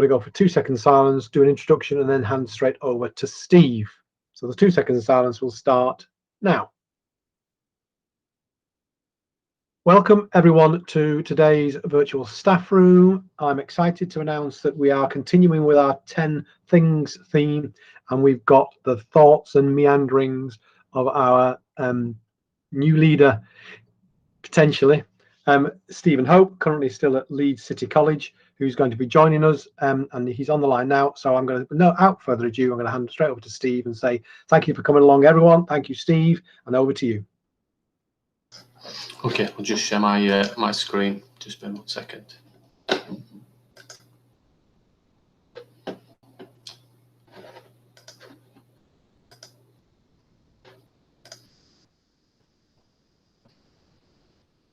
to go for 2 seconds silence, do an introduction, and then hand straight over to Steve. So the 2 seconds silence will start now. Welcome everyone to today's virtual staff room. I'm excited to announce that we are continuing with our 10 things theme, and we've got the thoughts and meanderings of our new leader, potentially, Stephen Hope, currently still at Leeds City College, who's going to be joining us, and he's on the line now. So I'm going to, without further ado, I'm going to hand straight over to Steve and say thank you for coming along, everyone. Thank you, Steve, and over to you. Okay, I'll just share my my screen. Just bear 1 second.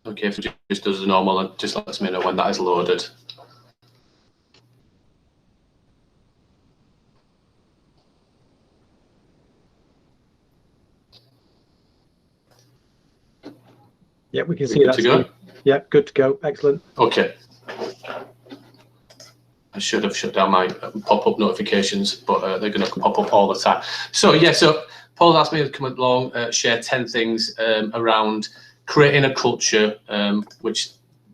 Okay, if it just does the normal, and just lets me know when that is loaded. Yeah, we can see that. Good to go? Yeah, good to go. Excellent. Okay. I should have shut down my pop-up notifications, but they're going to pop up all the time. So yeah, so Paul asked me to come along, share 10 things around creating a culture which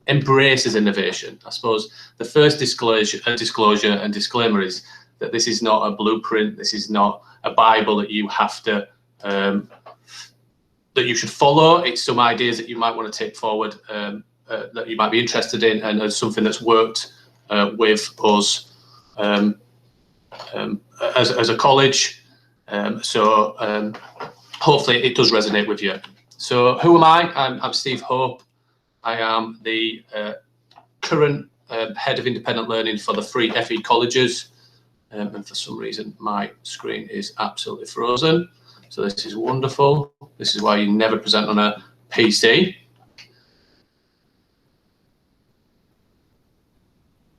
embraces innovation. I suppose the first disclosure and disclaimer is that this is not a blueprint. This is not a Bible that you have to that you should follow. It's some ideas that you might want to take forward, that you might be interested in, and something that's worked with us as a college. Hopefully it does resonate with you. So who am I? I'm Steve Hope. I am the current head of independent learning for the 3 FE colleges. And for some reason, my screen is absolutely frozen. So this is wonderful. This is why you never present on a PC.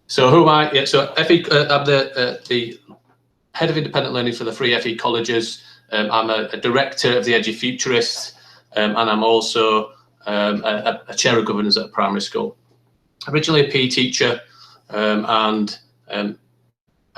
So who am I? Yeah, so FE, I'm the head of independent learning for the 3 FE colleges. I'm a director of the Edufuturists, and I'm also a chair of governors at a primary school. Originally a PE teacher, and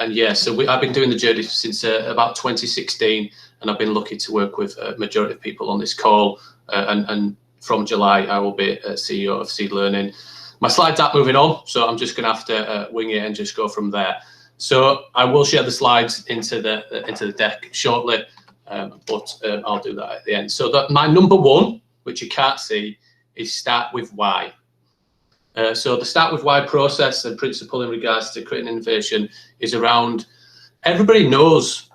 yeah, so I've been doing the journey since about 2016, and I've been lucky to work with a majority of people on this call. And from July, I will be CEO of Seed Learning. My slides aren't moving on, so I'm just going to have to wing it and just go from there. So I will share the slides into the deck shortly, but I'll do that at the end. So my number 1, which you can't see, is start with why. So the start with why process and principle in regards to creating innovation is around, everybody knows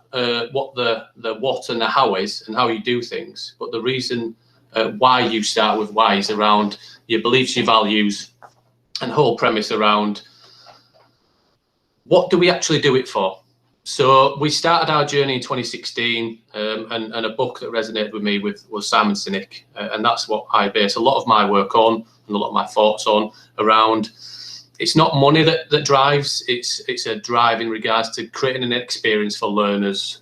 what the what and the how is and how you do things, but the reason why you start with why is around your beliefs, your values, and whole premise around what do we actually do it for. So we started our journey in 2016, and a book that resonated with me was Simon Sinek, and that's what I base a lot of my work on and a lot of my thoughts on, around it's not money that drives, it's a drive in regards to creating an experience for learners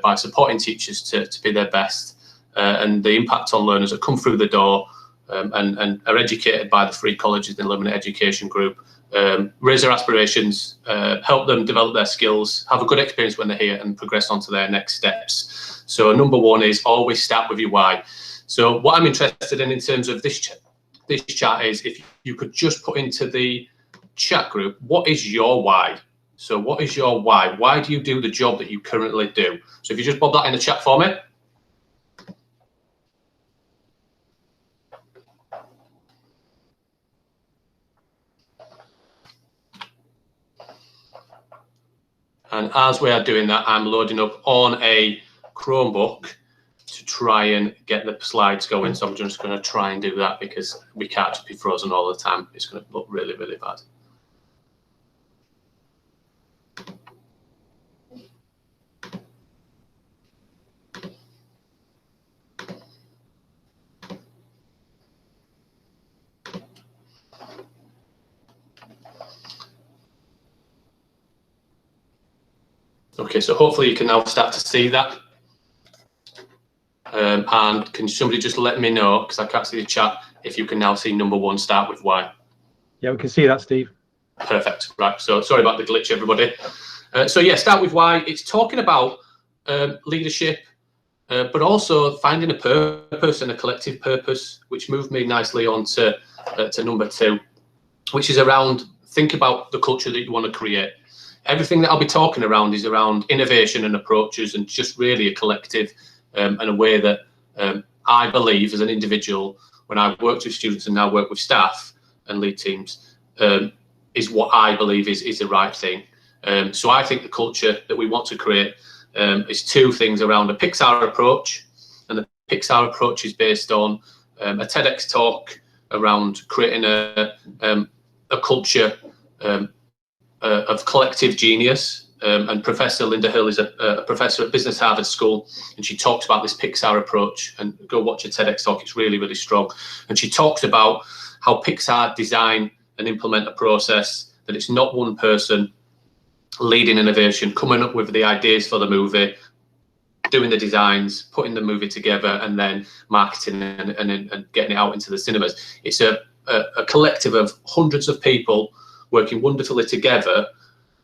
by supporting teachers to be their best, and the impact on learners that come through the door and are educated by the 3 colleges in the Illuminate Education Group. Raise their aspirations, help them develop their skills, have a good experience when they're here, and progress on to their next steps. So number 1 is always start with your why. So what I'm interested in terms of this chat is if you could just put into the chat group, what is your why? So what is your why? Why do you do the job that you currently do? So if you just pop that in the chat for me. And as we are doing that, I'm loading up on a Chromebook to try and get the slides going. So I'm just going to try and do that because we can't just be frozen all the time. It's going to look really, really bad. Okay, so hopefully you can now start to see that. And can somebody just let me know, because I can't see the chat, if you can now see number 1, start with why. Yeah, we can see that, Steve. Perfect. Right. So sorry about the glitch, everybody. So yeah, start with why. It's talking about leadership, but also finding a purpose and a collective purpose, which moved me nicely on to number 2, which is around think about the culture that you want to create. Everything that I'll be talking around is around innovation and approaches, and just really a collective and a way that I believe as an individual, when I've worked with students and now work with staff and lead teams, is what I believe is the right thing. So I think the culture that we want to create is 2 things around a Pixar approach, and the Pixar approach is based on a TEDx talk around creating a culture of collective genius. And Professor Linda Hill is a professor at Business Harvard School, and she talks about this Pixar approach. And go watch a TEDx talk; it's really, really strong. And she talks about how Pixar design and implement a process that it's not one person leading innovation, coming up with the ideas for the movie, doing the designs, putting the movie together, and then marketing and getting it out into the cinemas. It's a collective of hundreds of people working wonderfully together,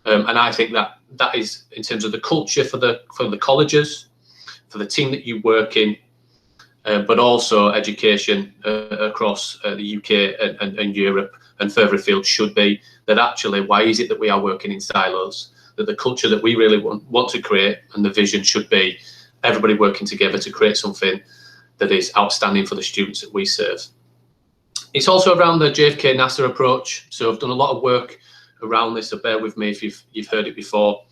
and I think that is, in terms of the culture for the colleges, for the team that you work in, but also education across the UK and Europe and further afield, should be that actually, why is it that we are working in silos? That the culture that we really want to create, and the vision should be everybody working together to create something that is outstanding for the students that we serve. It's also around the JFK NASA approach. So I've done a lot of work around this, so bear with me if you've heard it before.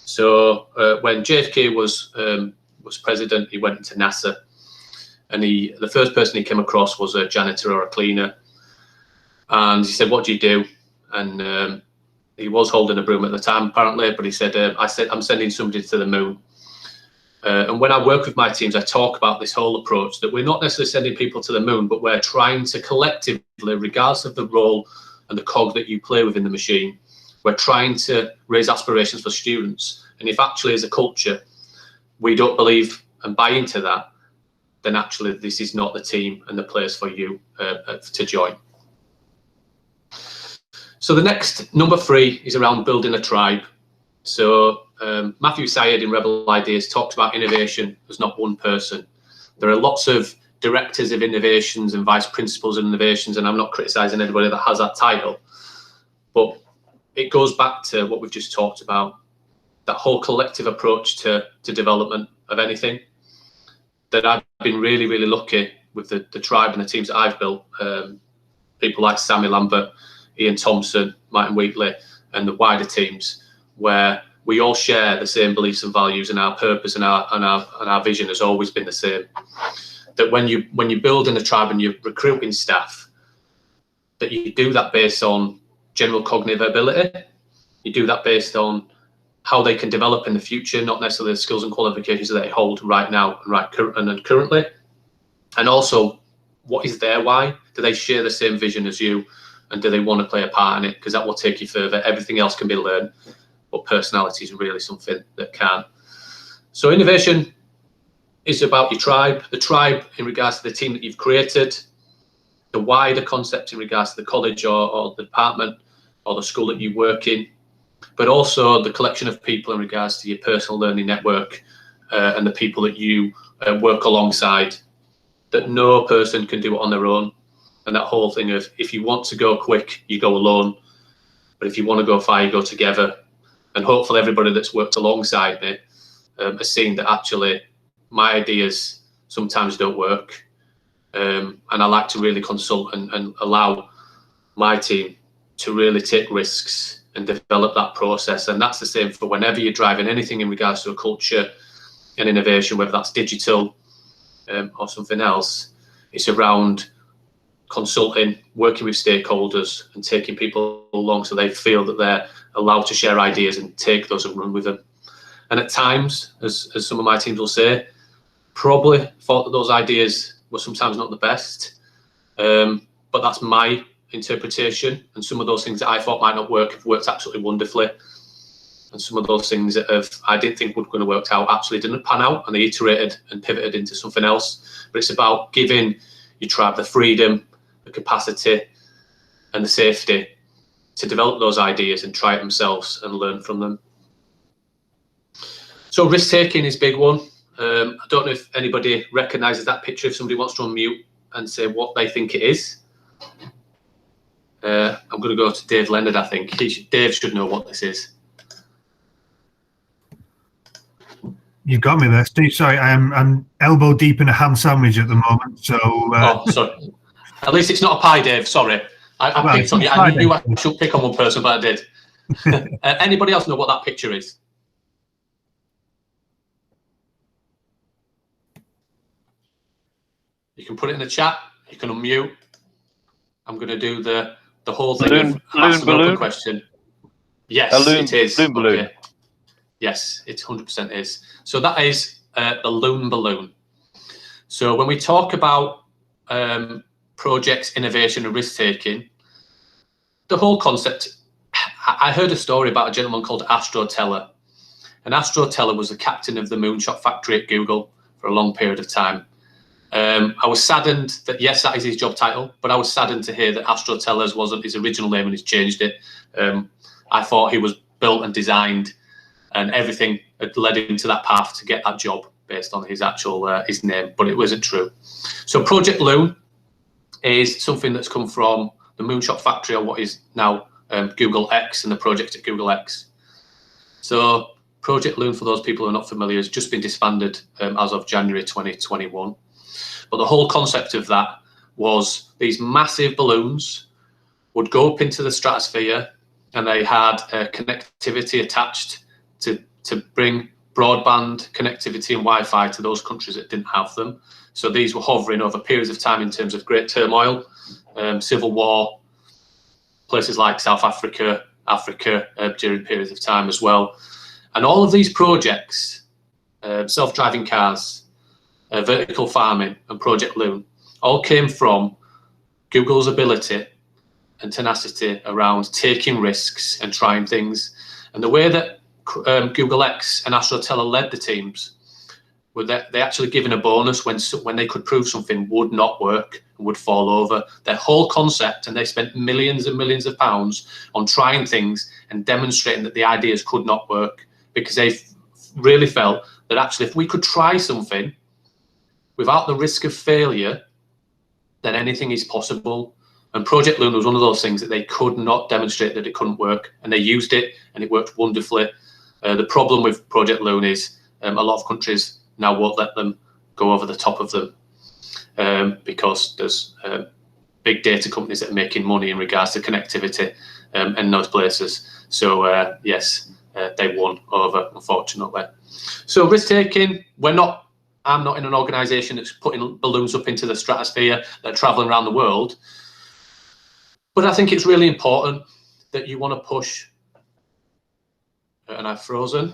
So when JFK was president, he went into NASA, and the first person he came across was a janitor or a cleaner, and he said, "What do you do?" And he was holding a broom at the time, apparently, but he said, "I'm sending somebody to the moon." And when I work with my teams, I talk about this whole approach that we're not necessarily sending people to the moon, but we're trying to collectively, regardless of the role and the cog that you play within the machine, we're trying to raise aspirations for students. And if actually as a culture, we don't believe and buy into that, then actually this is not the team and the place for you to join. So the next, number 3, is around building a tribe. So Matthew Syed in Rebel Ideas talks about innovation as not one person. There are lots of directors of innovations and vice principals of innovations, and I'm not criticizing anybody that has that title, but it goes back to what we've just talked about, that whole collective approach to development of anything. That I've been really, really lucky with the tribe and the teams that I've built, people like Sammy Lambert, Ian Thompson, Martin Wheatley, and the wider teams, where we all share the same beliefs and values, and our purpose and our vision has always been the same. That when you build in a tribe and you're recruiting staff, that you do that based on general cognitive ability. You do that based on how they can develop in the future, not necessarily the skills and qualifications that they hold right now and currently. And also, what is their why? Do they share the same vision as you? And do they want to play a part in it? Because that will take you further. Everything else can be learned, but personality is really something that can. So innovation is about your tribe, the tribe in regards to the team that you've created, the wider concept in regards to the college or the department or the school that you work in, but also the collection of people in regards to your personal learning network and the people that you work alongside, that no person can do it on their own. And that whole thing of, if you want to go quick, you go alone. But if you want to go far, you go together. And hopefully everybody that's worked alongside me has seen that actually my ideas sometimes don't work. And I like to really consult and allow my team to really take risks and develop that process. And that's the same for whenever you're driving anything in regards to a culture and innovation, whether that's digital or something else. It's around consulting, working with stakeholders and taking people along so they feel that they're allowed to share ideas and take those and run with them. And at times, as some of my teams will say, probably thought that those ideas were sometimes not the best, but that's my interpretation. And some of those things that I thought might not work have worked absolutely wonderfully. And some of those things that I didn't think were going to work out actually didn't pan out, and they iterated and pivoted into something else. But it's about giving your tribe the freedom, the capacity and the safety to develop those ideas and try it themselves and learn from them. So risk taking is a big one. I don't know if anybody recognises that picture. If somebody wants to unmute and say what they think it is. I'm going to go to Dave Leonard, I think. Dave should know what this is. You've got me there, Steve. Sorry, I'm elbow deep in a ham sandwich at the moment. So. Oh, sorry. At least it's not a pie, Dave. Sorry. I picked on you. I knew I should pick on one person, but I did. Anybody else know what that picture is? You can put it in the chat. You can unmute. I'm going to do the whole thing of ask an open question. Yes, it is. Loon balloon. Okay. Yes, it 100% is. So that is the loon balloon. So when we talk about projects, innovation and risk taking, the whole concept, I heard a story about a gentleman called Astro Teller. And Astro Teller was the captain of the moonshot factory at Google for a long period of time. I was saddened that, yes, that is his job title, but I was saddened to hear that Astro Tellers wasn't his original name and he's changed it. I thought he was built and designed and everything had led him to that path to get that job based on his actual his name, but it wasn't true. So Project Loon is something that's come from the moonshot factory, or what is now Google X, and the project at Google X. So Project Loon, for those people who are not familiar, has just been disbanded as of January 2021. But the whole concept of that was these massive balloons would go up into the stratosphere, and they had connectivity attached to bring broadband connectivity and Wi-Fi to those countries that didn't have them. So these were hovering over periods of time in terms of great turmoil, civil war, places like South Africa, during periods of time as well. And all of these projects, self-driving cars, vertical farming and Project Loon, all came from Google's ability and tenacity around taking risks and trying things. And the way that Google X and Astro Teller led the teams were that they actually given a bonus when they could prove something would not work and would fall over. Their whole concept, and they spent millions and millions of pounds on trying things and demonstrating that the ideas could not work, because they really felt that actually if we could try something without the risk of failure, then anything is possible. And Project Loon was one of those things that they could not demonstrate that it couldn't work, and they used it and it worked wonderfully. The problem with Project Loon is a lot of countries now won't let them go over the top of them because there's big data companies that are making money in regards to connectivity in those places. So yes, they won over, unfortunately. So risk taking, I'm not in an organisation that's putting balloons up into the stratosphere that are travelling around the world. But I think it's really important that you want to push. And I've frozen.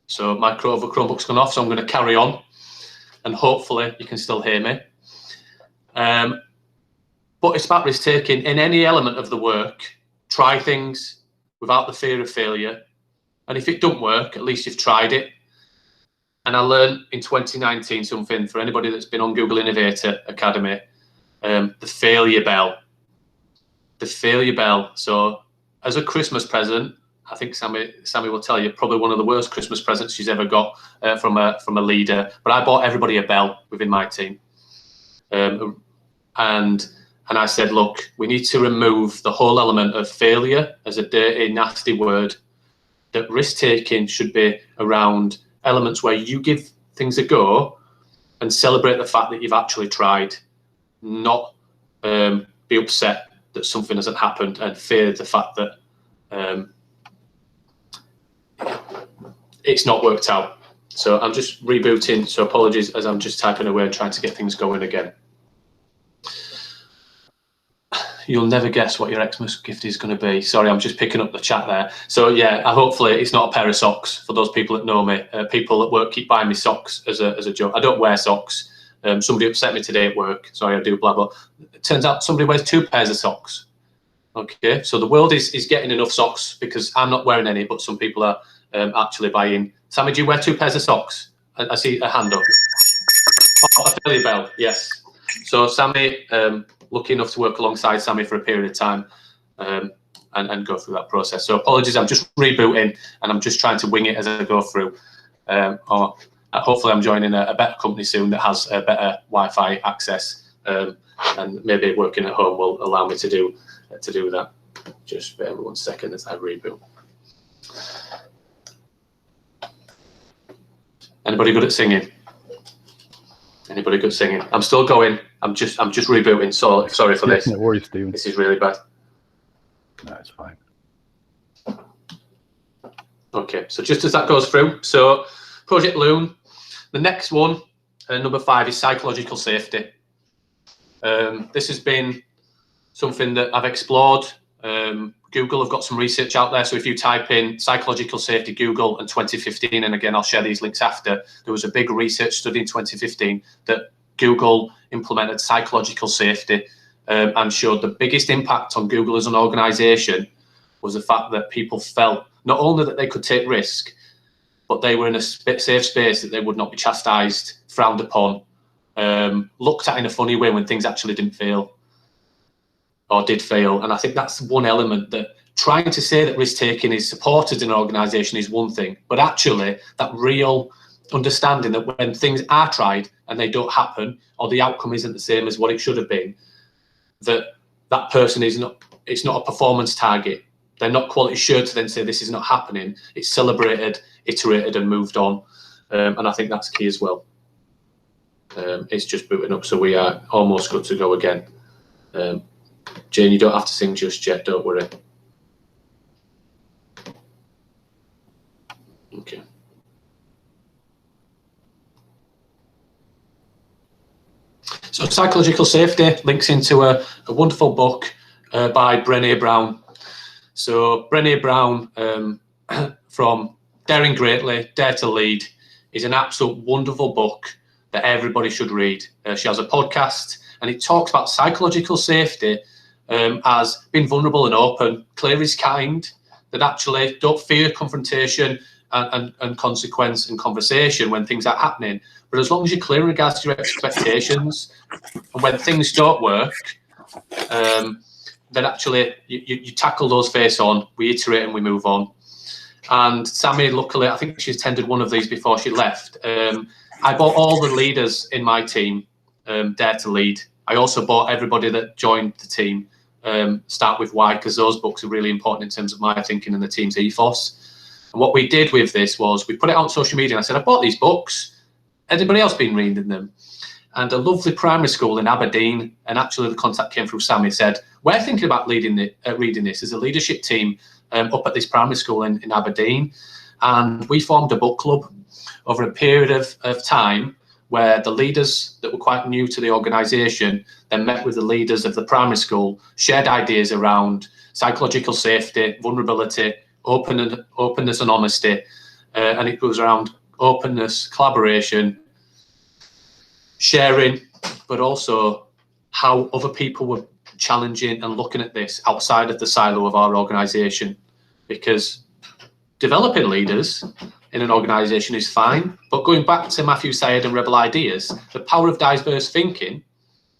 So my Chromebook's gone off, so I'm going to carry on. And hopefully you can still hear me. But it's about risk taking in any element of the work. Try things without the fear of failure. And if it don't work, at least you've tried it. And I learned in 2019 something for anybody that's been on Google Innovator Academy, the failure bell. The failure bell. So as a Christmas present, I think Sammy will tell you, probably one of the worst Christmas presents she's ever got from a leader. But I bought everybody a bell within my team. And I said, look, we need to remove the whole element of failure as a dirty, nasty word. That risk-taking should be around elements where you give things a go and celebrate the fact that you've actually tried, not be upset that something hasn't happened and fear the fact that it's not worked out. So I'm just rebooting, so apologies as I'm just typing away and trying to get things going again. You'll never guess what your Xmas gift is going to be. Sorry, I'm just picking up the chat there. So yeah, hopefully it's not a pair of socks for those people that know me. People at work keep buying me socks as a joke. I don't wear socks. Somebody upset me today at work. Sorry, I do blah, blah. It turns out somebody wears 2 pairs of socks. Okay, so the world is getting enough socks because I'm not wearing any, but some people are actually buying. Sammy, do you wear 2 pairs of socks? I see a hand up. Oh, a failure bell, yes. So Sammy, lucky enough to work alongside Sammy for a period of time. and go through that process. So apologies, I'm just rebooting and I'm just trying to wing it as I go through. Or hopefully I'm joining a better company soon that has a better Wi-Fi access, and maybe working at home will allow me to do that. Just bear with 1 second as I reboot. Anybody good at singing? Anybody good at singing? I'm still going. I'm just rebooting. So sorry for this. No worries, Stephen. This is really bad. No, it's fine. Okay, so just as that goes through, so Project Loon, the next one, number 5, is psychological safety. This has been something that I've explored. Google have got some research out there, so if you type in psychological safety Google and 2015, and again I'll share these links after, there was a big research study in 2015 that Google implemented psychological safety, and showed the biggest impact on Google as an organization was the fact that people felt not only that they could take risk, but they were in a safe space that they would not be chastised, frowned upon, looked at in a funny way when things actually didn't fail or did fail. And I think that's one element, that trying to say that risk taking is supported in an organization is one thing, but actually that real understanding that when things are tried and they don't happen, or the outcome isn't the same as what it should have been, that person is not, it's not a performance target. They're not quality assured to then say this is not happening. It's celebrated, iterated, and moved on. And I think that's key as well. It's just booting up, so we are almost good to go again. Jane, you don't have to sing just yet, don't worry. Okay. So psychological safety links into a wonderful book by Brené Brown. So Brené Brown, from Daring Greatly, Dare to Lead, is an absolute wonderful book that everybody should read. She has a podcast, and it talks about psychological safety as being vulnerable and open. Clear is kind, that actually don't fear confrontation and consequence and conversation when things are happening. But as long as you're clear in regards to your expectations, and when things don't work, then actually you tackle those face on, we iterate and we move on. And Sammy, luckily, I think she attended one of these before she left. I bought all the leaders in my team Dare to Lead. I also bought everybody that joined the team Start With Why, because those books are really important in terms of my thinking and the team's ethos. And what we did with this was we put it out on social media, and I said, I bought these books. Anybody else been reading them? And a lovely primary school in Aberdeen, and actually the contact came through Sammy, said, we're thinking about reading this as a leadership team up at this primary school in Aberdeen. And we formed a book club over a period of time where the leaders that were quite new to the organisation then met with the leaders of the primary school, shared ideas around psychological safety, vulnerability, openness and honesty. And it was around openness, collaboration, sharing, but also how other people were challenging and looking at this outside of the silo of our organisation. Because developing leaders in an organisation is fine, but going back to Matthew Syed and Rebel Ideas, the power of diverse thinking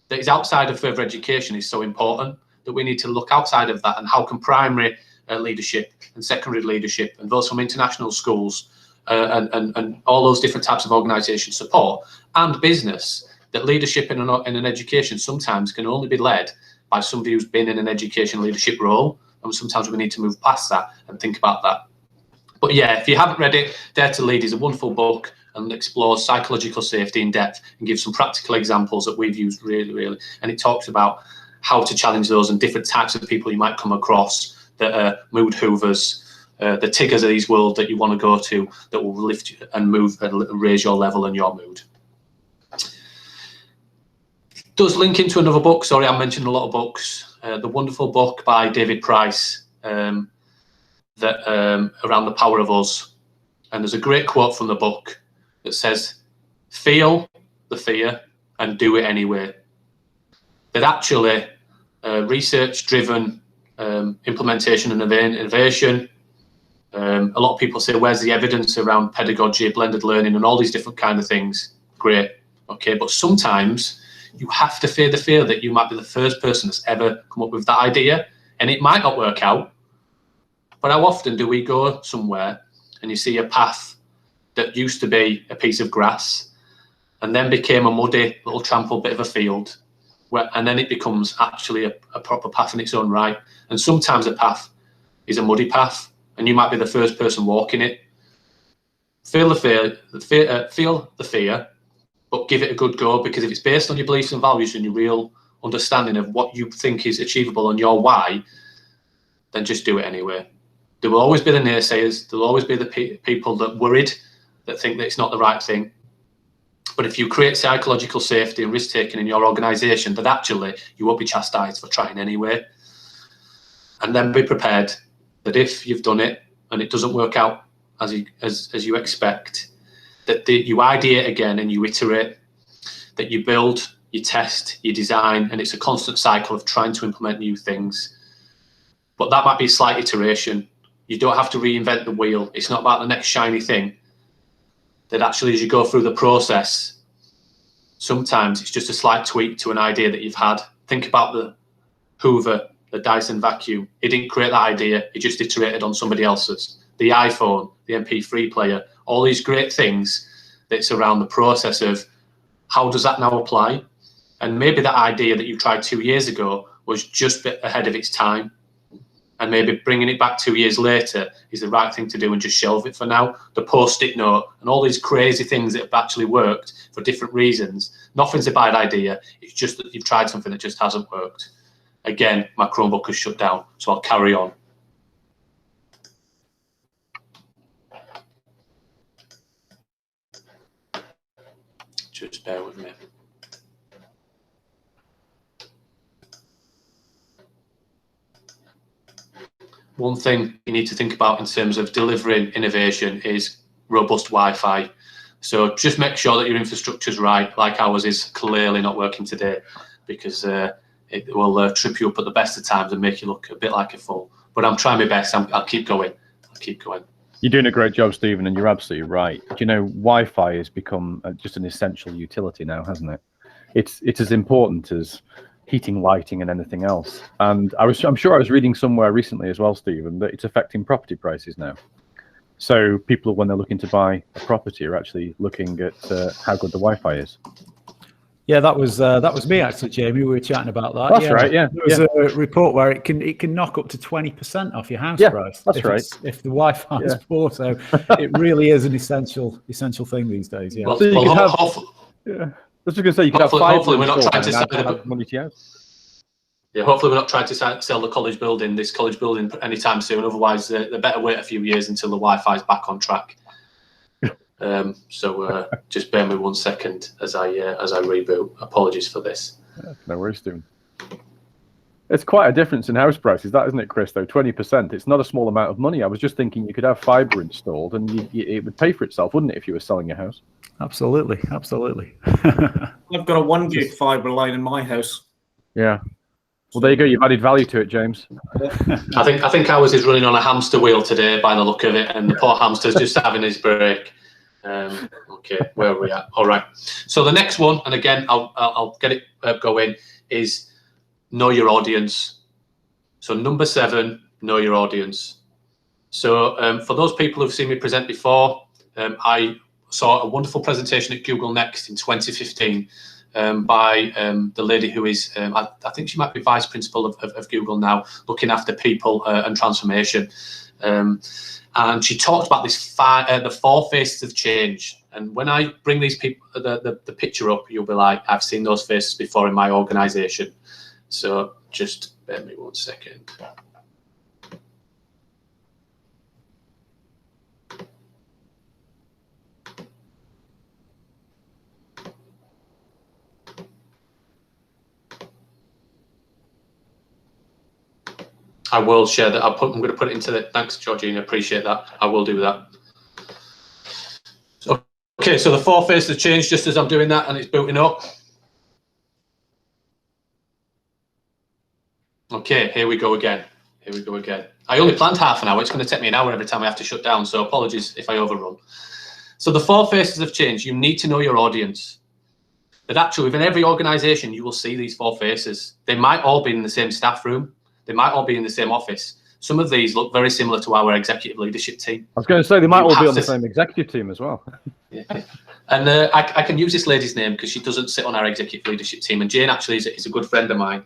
that is outside of further education is so important that we need to look outside of that, and how can primary leadership and secondary leadership and those from international schools and all those different types of organisations support, and business, that leadership in an education sometimes can only be led by somebody who's been in an education leadership role, and sometimes we need to move past that and think about that. But yeah, if you haven't read it, Dare to Lead is a wonderful book and explores psychological safety in depth and gives some practical examples that we've used really, and it talks about how to challenge those and different types of people you might come across that are mood hoovers, the Tiggers of these world that you want to go to, that will lift you and move and raise your level and your mood. Does link into another book. Sorry, I mentioned a lot of books. The wonderful book by David Price, that around the power of us. And there's a great quote from the book that says, feel the fear and do it anyway. That actually research-driven implementation and innovation, a lot of people say, where's the evidence around pedagogy, blended learning, and all these different kind of things? Great, okay, but sometimes you have to fear the fear that you might be the first person that's ever come up with that idea. And it might not work out, but how often do we go somewhere and you see a path that used to be a piece of grass and then became a muddy little trampled bit of a field, and then it becomes actually a proper path in its own right. And sometimes a path is a muddy path and you might be the first person walking it. Feel the fear, but give it a good go, because if it's based on your beliefs and values and your real understanding of what you think is achievable and your why, then just do it anyway. There will always be the naysayers. There will always be the people that worried, that think that it's not the right thing. But if you create psychological safety and risk taking in your organisation, that actually you won't be chastised for trying anyway. And then be prepared that if you've done it and it doesn't work out as you expect, that you ideate again and you iterate, that you build, you test, you design, and it's a constant cycle of trying to implement new things. But that might be a slight iteration. You don't have to reinvent the wheel. It's not about the next shiny thing. That actually, as you go through the process, sometimes it's just a slight tweak to an idea that you've had. Think about the Hoover, the Dyson vacuum. It didn't create that idea. It just iterated on somebody else's. The iPhone, the MP3 player, all these great things that's around the process of how does that now apply? And maybe that idea that you tried 2 years ago was just a bit ahead of its time. And maybe bringing it back 2 years later is the right thing to do and just shelve it for now. The Post-it note and all these crazy things that have actually worked for different reasons. Nothing's a bad idea. It's just that you've tried something that just hasn't worked. Again, my Chromebook has shut down, so I'll carry on. Just bear with me. One thing you need to think about in terms of delivering innovation is robust Wi-Fi. So just make sure that your infrastructure is right, like ours is clearly not working today, because it will trip you up at the best of times and make you look a bit like a fool. But I'm trying my best. I'll keep going. I'll keep going. You're doing a great job, Stephen, and you're absolutely right. Do you know, Wi-Fi has become just an essential utility now, hasn't it? It's as important as heating, lighting, and anything else. And I'm sure I was reading somewhere recently as well, Stephen, that it's affecting property prices now. So people, when they're looking to buy a property, are actually looking at how good the Wi-Fi is. Yeah, that was me actually, Jamie. We were chatting about that. That's right. Yeah, there was a report where it can knock up to 20% off your house price. That's right. If the Wi-Fi is poor, so it really is an essential thing these days. Yeah. Well, so you well, could have, hopefully, yeah. I was just going to say you could have 5. Hopefully, we're not trying to sell the money to you. Yeah, hopefully we're not trying to sell the college building, this college building, anytime soon. Otherwise, they better wait a few years until the Wi-Fi is back on track. So just bear me 1 second as I reboot. Apologies for this. Yeah, no worries, Stephen. It's quite a difference in house prices, that, isn't it, Chris? Though 20%, it's not a small amount of money. I was just thinking you could have fibre installed, and it would pay for itself, wouldn't it, if you were selling a house? Absolutely, absolutely. I've got a 1 gig fibre line in my house. Yeah. Well, there you go. You've added value to it, James. I think ours is running on a hamster wheel today, by the look of it, and the poor hamster's just having his break. Okay, where are we at? All right. So the next one, and again, I'll get it going, is know your audience. So number 7, know your audience. So for those people who've seen me present before, I saw a wonderful presentation at Google Next in 2015 by the lady who is, I think she might be vice principal of Google now, looking after people and transformation. And she talked about this the 4 faces of change. And when I bring these people, the picture up, you'll be like, I've seen those faces before in my organization. So just bear me 1 second. I will share that. I'm going to put it into the. Thanks, Georgina. Appreciate that. I will do that. So, okay, so the 4 faces have changed just as I'm doing that, and it's booting up. Okay, here we go again. Here we go again. I only planned half an hour. It's going to take me an hour every time I have to shut down. So apologies if I overrun. So the 4 faces have changed. You need to know your audience. But actually, within every organisation, you will see these 4 faces. They might all be in the same staff room. They might all be in the same office. Some of these look very similar to our executive leadership team. I was going to say they might You all be have on the to- same executive team as well. Yeah. And I can use this lady's name because she doesn't sit on our executive leadership team. And Jane actually is a good friend of mine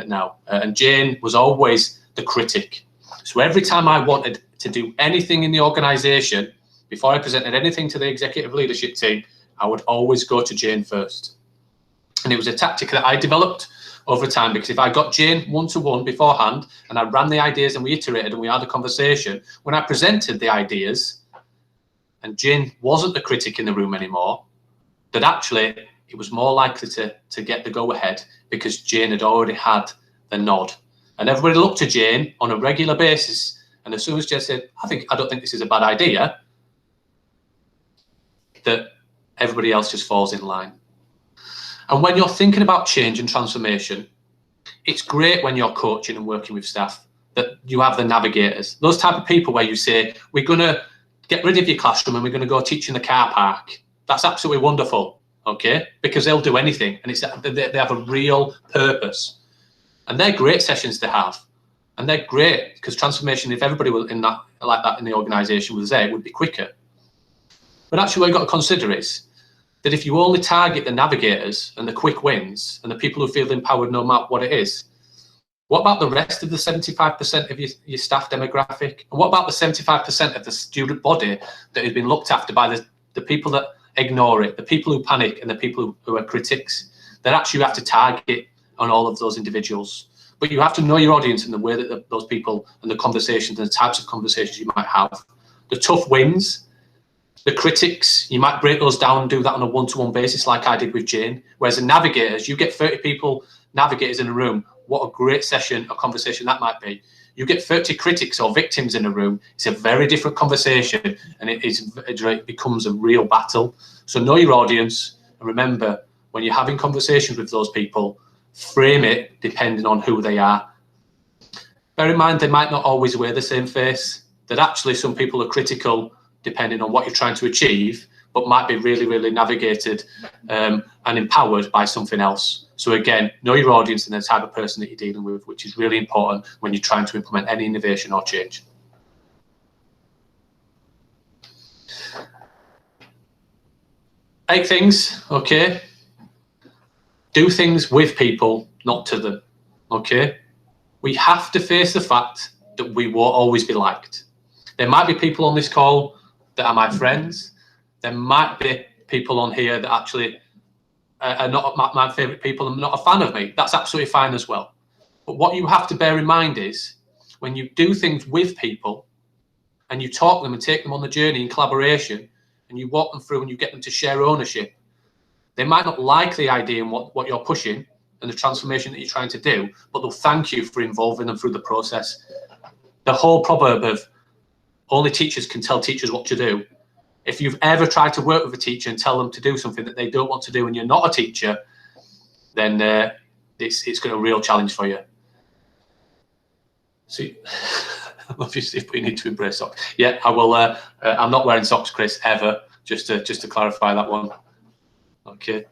now. And Jane was always the critic. So every time I wanted to do anything in the organisation, before I presented anything to the executive leadership team, I would always go to Jane first. And it was a tactic that I developed over time, because if I got Jane one-to-one beforehand and I ran the ideas and we iterated and we had a conversation, when I presented the ideas and Jane wasn't the critic in the room anymore, that actually it was more likely to get the go-ahead because Jane had already had the nod. And everybody looked to Jane on a regular basis, and as soon as Jane said, I don't think this is a bad idea, that everybody else just falls in line. And when you're thinking about change and transformation, it's great when you're coaching and working with staff that you have the navigators, those type of people where you say, we're going to get rid of your classroom and we're going to go teach in the car park. That's absolutely wonderful, okay? Because they'll do anything, and they have a real purpose. And they're great sessions to have. And they're great because transformation, if everybody was in that like that in the organisation was there, it would be quicker. But actually what you've got to consider is that if you only target the navigators and the quick wins and the people who feel empowered no matter what it is, what about the rest of the 75% of your staff demographic? And what about the 75% of the student body that has been looked after by the people that ignore it, the people who panic and the people who are critics? That actually you have to target on all of those individuals. But you have to know your audience and the way that those people and the conversations and the types of conversations you might have. The tough wins, the critics, you might break those down and do that on a one-to-one basis like I did with Jane. Whereas the navigators, you get 30 people, navigators in a room, what a great session or conversation that might be. You get 30 critics or victims in a room, it's a very different conversation, and it becomes a real battle. So know your audience, and remember, when you're having conversations with those people, frame it depending on who they are. Bear in mind, they might not always wear the same face, that actually some people are critical depending on what you're trying to achieve, but might be really, really navigated and empowered by something else. So again, know your audience and the type of person that you're dealing with, which is really important when you're trying to implement any innovation or change. Eight things, okay? Do things with people, not to them, okay? We have to face the fact that we won't always be liked. There might be people on this call that are my friends. There might be people on here that actually are not my favourite people and not a fan of me. That's absolutely fine as well. But what you have to bear in mind is when you do things with people and you talk them and take them on the journey in collaboration and you walk them through and you get them to share ownership, they might not like the idea and what you're pushing and the transformation that you're trying to do, but they'll thank you for involving them through the process. The whole proverb of only teachers can tell teachers what to do. If you've ever tried to work with a teacher and tell them to do something that they don't want to do and you're not a teacher, then it's going to be a real challenge for you. See, obviously, if we need to embrace socks. Yeah, I will. I'm not wearing socks, Chris, ever. Just to clarify that one. Okay.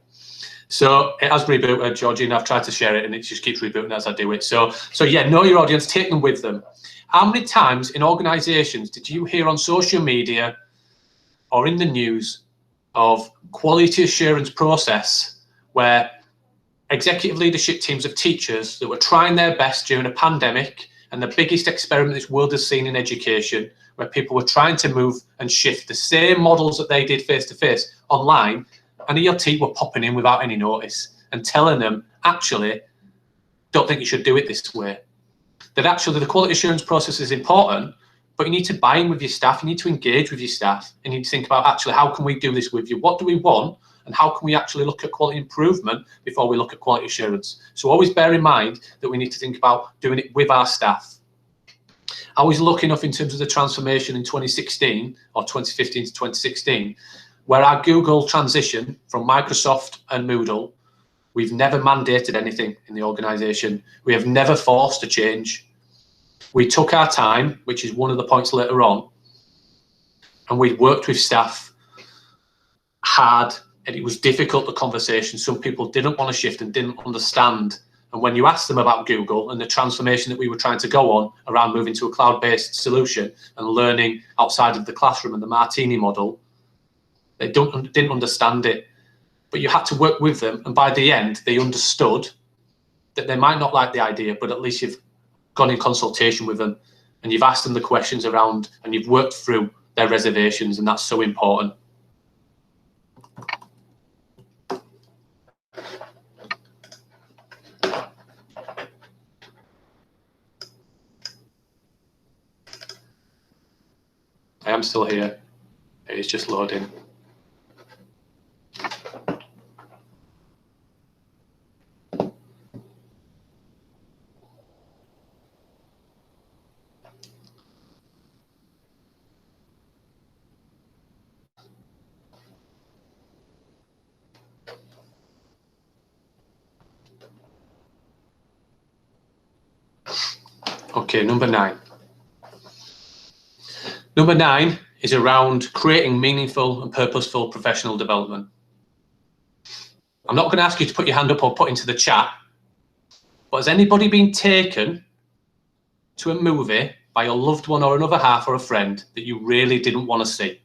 So it has rebooted, Georgina. I've tried to share it and it just keeps rebooting as I do it. So yeah, know your audience, take them with them. How many times in organizations did you hear on social media or in the news of quality assurance process where executive leadership teams of teachers that were trying their best during a pandemic and the biggest experiment this world has seen in education, where people were trying to move and shift the same models that they did face-to-face online, and ELT were popping in without any notice and telling them, actually, don't think you should do it this way. That actually the quality assurance process is important, but you need to buy in with your staff, you need to engage with your staff, and you need to think about actually how can we do this with you? What do we want? And how can we actually look at quality improvement before we look at quality assurance? So always bear in mind that we need to think about doing it with our staff. I was lucky enough in terms of the transformation in 2016 or 2015 to 2016, where our Google transition from Microsoft and Moodle, we've never mandated anything in the organisation. We have never forced a change. We took our time, which is one of the points later on, and we worked with staff hard, and it was difficult, the conversation. Some people didn't want to shift and didn't understand And when you ask them about Google and the transformation that we were trying to go on around moving to a cloud-based solution and learning outside of the classroom and the Martini model, they didn't understand it. But you had to work with them, and by the end, they understood that they might not like the idea, but at least you've gone in consultation with them and you've asked them the questions around and you've worked through their reservations, and that's so important. I am still here. It's just loading. Okay, number 9. Number 9 is around creating meaningful and purposeful professional development. I'm not going to ask you to put your hand up or put into the chat, but has anybody been taken to a movie by your loved one or another half or a friend that you really didn't want to see?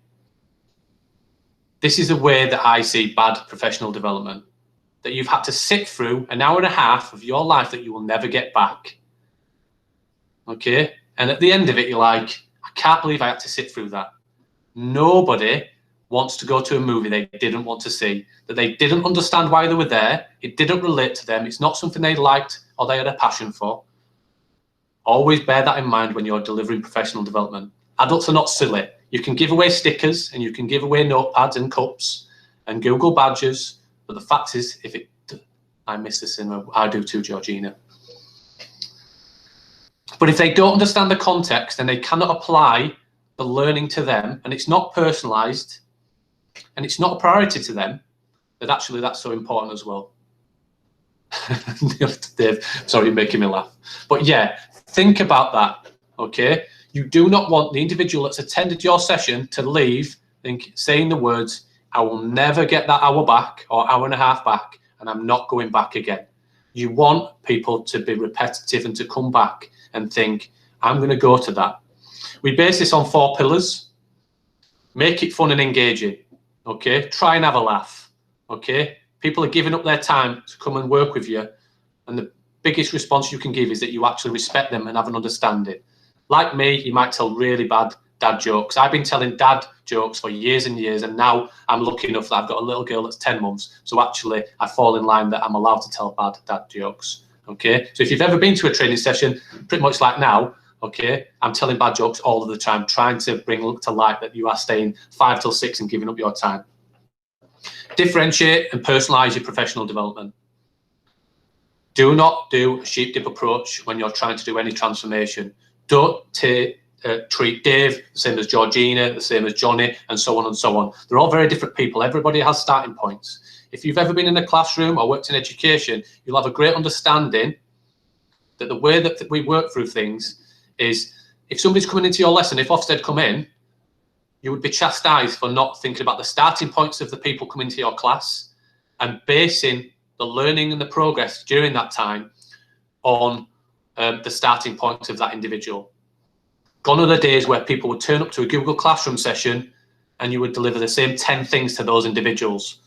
This is the way that I see bad professional development, that you've had to sit through an hour and a half of your life that you will never get back. Okay? And at the end of it, you're like, I can't believe I had to sit through that. Nobody wants to go to a movie they didn't want to see, that they didn't understand why they were there, it didn't relate to them, it's not something they liked or they had a passion for. Always bear that in mind when you're delivering professional development. Adults are not silly. You can give away stickers and you can give away notepads and cups and Google badges, but the fact is, I miss the cinema, I do too, Georgina. But if they don't understand the context and they cannot apply the learning to them, and it's not personalized and it's not a priority to them, that actually that's so important as well. Dave, sorry, you're making me laugh. But yeah, think about that, okay? You do not want the individual that's attended your session to leave saying the words, I will never get that hour back or hour and a half back, and I'm not going back again. You want people to be repetitive and to come back and think, I'm going to go to that. We base this on 4 pillars. Make it fun and engaging, okay? Try and have a laugh, okay? People are giving up their time to come and work with you, and the biggest response you can give is that you actually respect them and have an understanding. Like me, you might tell really bad dad jokes. I've been telling dad jokes for years and years, and now I'm lucky enough that I've got a little girl that's 10 months, so actually I fall in line that I'm allowed to tell bad dad jokes, okay? So if you've ever been to a training session, pretty much like now, okay, I'm telling bad jokes all of the time, trying to bring to light that you are staying 5 till 6 and giving up your time. Differentiate and personalize your professional development. Do not do a sheep dip approach when you're trying to do any transformation. Don't treat Dave the same as Georgina, the same as Johnny, and so on and so on. They're all very different people. Everybody has starting points. If you've ever been in a classroom or worked in education, you'll have a great understanding that the way that we work through things is, if somebody's coming into your lesson, if Ofsted come in, you would be chastised for not thinking about the starting points of the people coming to your class and basing the learning and the progress during that time on the starting points of that individual. Gone are the days where people would turn up to a Google Classroom session and you would deliver the same 10 things to those individuals.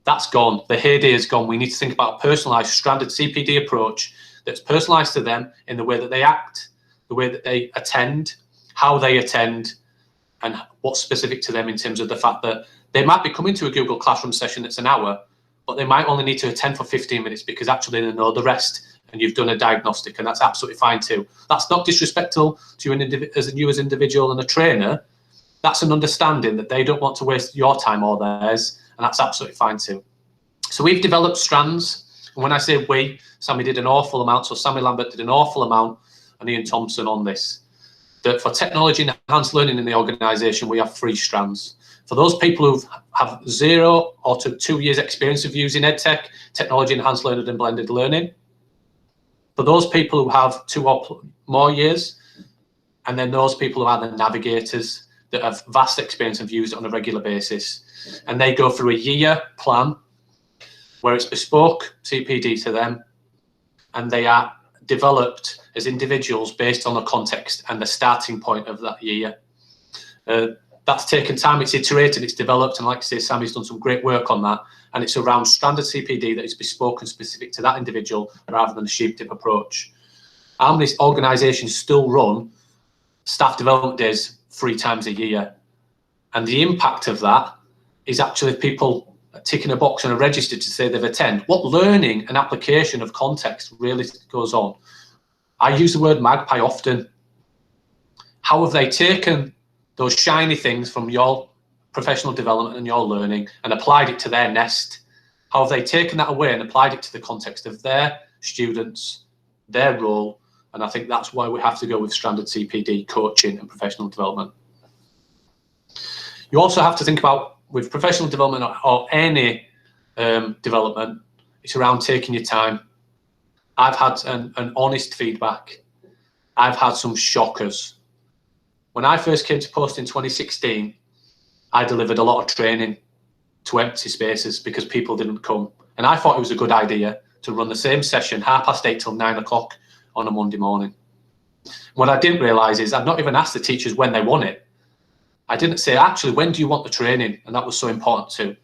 That's gone. The heyday is gone. We need to think about a personalized, stranded CPD approach that's personalized to them in the way that they act, the way that they attend, how they attend, and what's specific to them in terms of the fact that they might be coming to a Google Classroom session that's an hour, but they might only need to attend for 15 minutes because actually they know the rest and you've done a diagnostic, and that's absolutely fine too. That's not disrespectful to you as an individual and a trainer. That's an understanding that they don't want to waste your time or theirs, and that's absolutely fine too. So we've developed strands, and when I say we, Sammy did an awful amount, so Sammy Lambert did an awful amount, and Ian Thompson on this. That for technology enhanced learning in the organisation, we have 3 strands. For those people who have 0 or 2 years experience of using EdTech, technology enhanced learning and blended learning. For those people who have 2 or more years, and then those people who are the navigators that have vast experience of use it on a regular basis. And they go through a year plan where it's bespoke CPD to them, and they are developed as individuals based on the context and the starting point of that year. That's taken time, it's iterated, it's developed, and like I say, Sammy's done some great work on that, and it's around standard CPD that is bespoke and specific to that individual rather than a sheep dip approach. How many organisations still run staff development days 3 times a year? And the impact of that is actually people ticking a box on a register to say they've attended. What learning and application of context really goes on? I use the word magpie often. How have they taken those shiny things from your professional development and your learning and applied it to their nest? How have they taken that away and applied it to the context of their students, their role? And I think that's why we have to go with standard CPD, coaching and professional development. You also have to think about, with professional development or any development, it's around taking your time. I've had an honest feedback. I've had some shockers. When I first came to post in 2016, I delivered a lot of training to empty spaces because people didn't come. And I thought it was a good idea to run the same session 8:30 till 9 o'clock on a Monday morning. What I didn't realise is I'd not even asked the teachers when they want it. I didn't say, actually, when do you want the training? And that was so important too.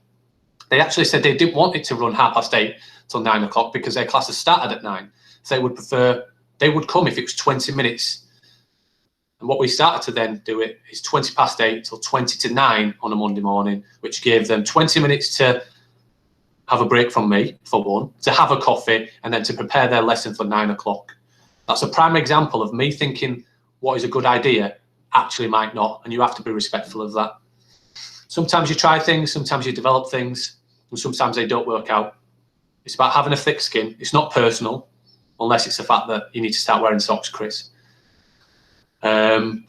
They actually said they didn't want it to run 8:30 till 9 o'clock because their classes started at 9. So they would prefer, they would come if it was 20 minutes. And what we started to then do it is 8:20 till 20 to 9 on a Monday morning, which gave them 20 minutes to have a break from me, for one, to have a coffee, and then to prepare their lesson for 9 o'clock. That's a prime example of me thinking what is a good idea actually might not, and you have to be respectful of that. Sometimes you try things, sometimes you develop things, and sometimes they don't work out. It's about having a thick skin. It's not personal, unless it's the fact that you need to start wearing socks, Chris. But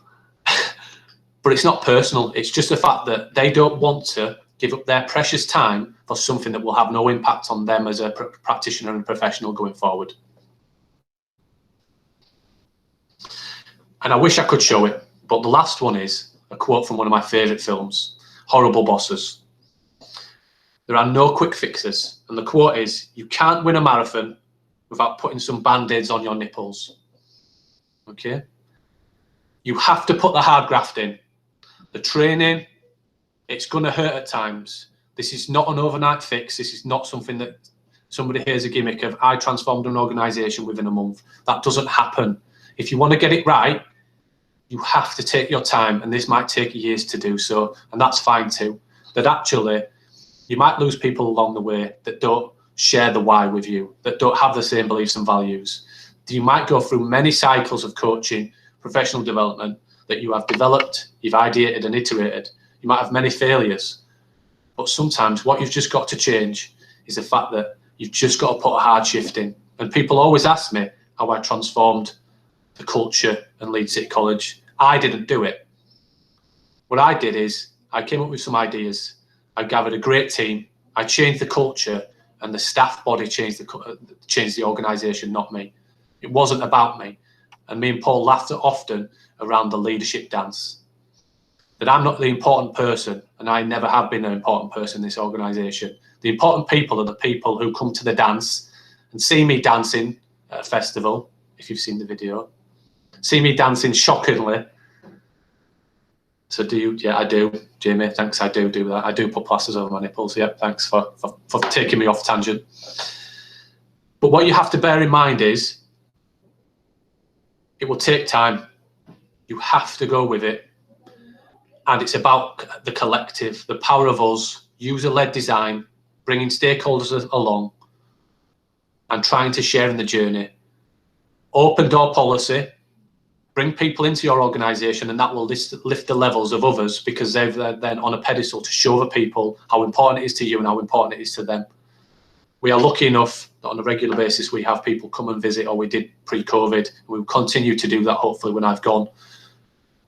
it's not personal. It's just the fact that they don't want to give up their precious time for something that will have no impact on them as a practitioner and professional going forward. And I wish I could show it, but the last one is a quote from one of my favourite films, Horrible Bosses. There are no quick fixes. And the quote is, you can't win a marathon without putting some band-aids on your nipples. Okay? You have to put the hard graft in. The training, it's going to hurt at times. This is not an overnight fix. This is not something that somebody hears a gimmick of, I transformed an organisation within a month. That doesn't happen. If you want to get it right, you have to take your time, and this might take years to do so, and that's fine too. That actually, you might lose people along the way that don't share the why with you, that don't have the same beliefs and values. You might go through many cycles of coaching, professional development that you have developed, you've ideated and iterated. You might have many failures, but sometimes what you've just got to change is the fact that you've just got to put a hard shift in. And people always ask me how I transformed the culture in Leeds City College. I didn't do it. What I did is I came up with some ideas. I gathered a great team. I changed the culture, and the staff body changed the organisation, not me. It wasn't about me. And me and Paul laughed often around the leadership dance. That I'm not the important person, and I never have been an important person in this organisation. The important people are the people who come to the dance and see me dancing at a festival, if you've seen the video. See me dancing shockingly. So do you? Yeah, I do. Jamie, thanks. I do that. I do put plasters over my nipples. Yep, thanks for taking me off tangent. But what you have to bear in mind is it will take time. You have to go with it. And it's about the collective, the power of us, user-led design, bringing stakeholders along and trying to share in the journey. Open door policy. Bring people into your organisation, and that will lift the levels of others because they're then on a pedestal to show the people how important it is to you and how important it is to them. We are lucky enough that on a regular basis we have people come and visit, or we did pre-COVID, and we will continue to do that hopefully when I've gone.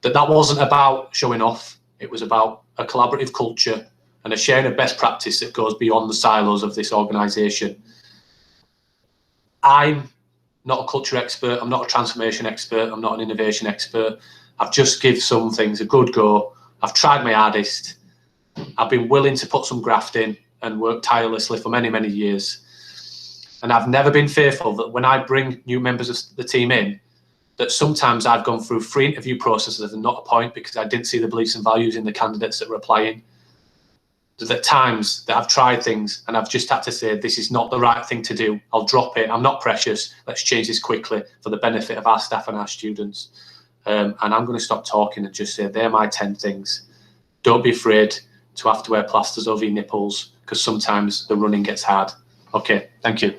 That wasn't about showing off. It was about a collaborative culture and a sharing of best practice that goes beyond the silos of this organisation. I'm not a culture expert, I'm not a transformation expert, I'm not an innovation expert. I've just give some things a good go. I've tried my hardest. I've been willing to put some graft in and work tirelessly for many, many years. And I've never been fearful that when I bring new members of the team in, that sometimes I've gone through 3 interview processes and not a point because I didn't see the beliefs and values in the candidates that were applying. There's at times that I've tried things and I've just had to say, this is not the right thing to do. I'll drop it. I'm not precious. Let's change this quickly for the benefit of our staff and our students. And I'm going to stop talking and just say, they're my 10 things. Don't be afraid to have to wear plasters over your nipples because sometimes the running gets hard. Okay, thank you.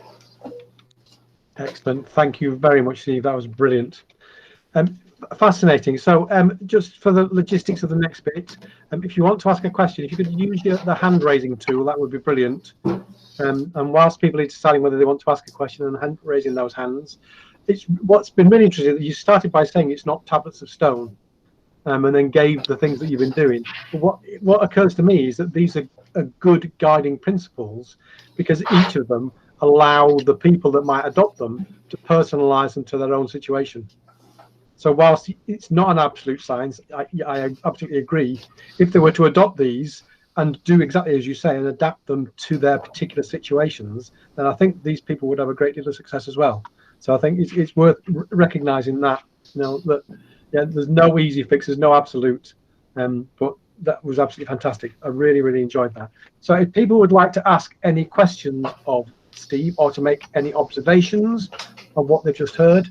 Excellent. Thank you very much, Steve. That was brilliant. Fascinating. So just for the logistics of the next bit, if you want to ask a question, if you could use the hand raising tool, that would be brilliant. And whilst people are deciding whether they want to ask a question and raising those hands, what's been really interesting that you started by saying it's not tablets of stone, and then gave the things that you've been doing. But what occurs to me is that these are good guiding principles because each of them allow the people that might adopt them to personalize them to their own situation. So whilst it's not an absolute science, I absolutely agree. If they were to adopt these and do exactly as you say and adapt them to their particular situations, then I think these people would have a great deal of success as well. So I think it's worth recognizing that, that there's no easy fixes, no absolute, but that was absolutely fantastic. I really, really enjoyed that. So if people would like to ask any questions of Steve or to make any observations of what they've just heard,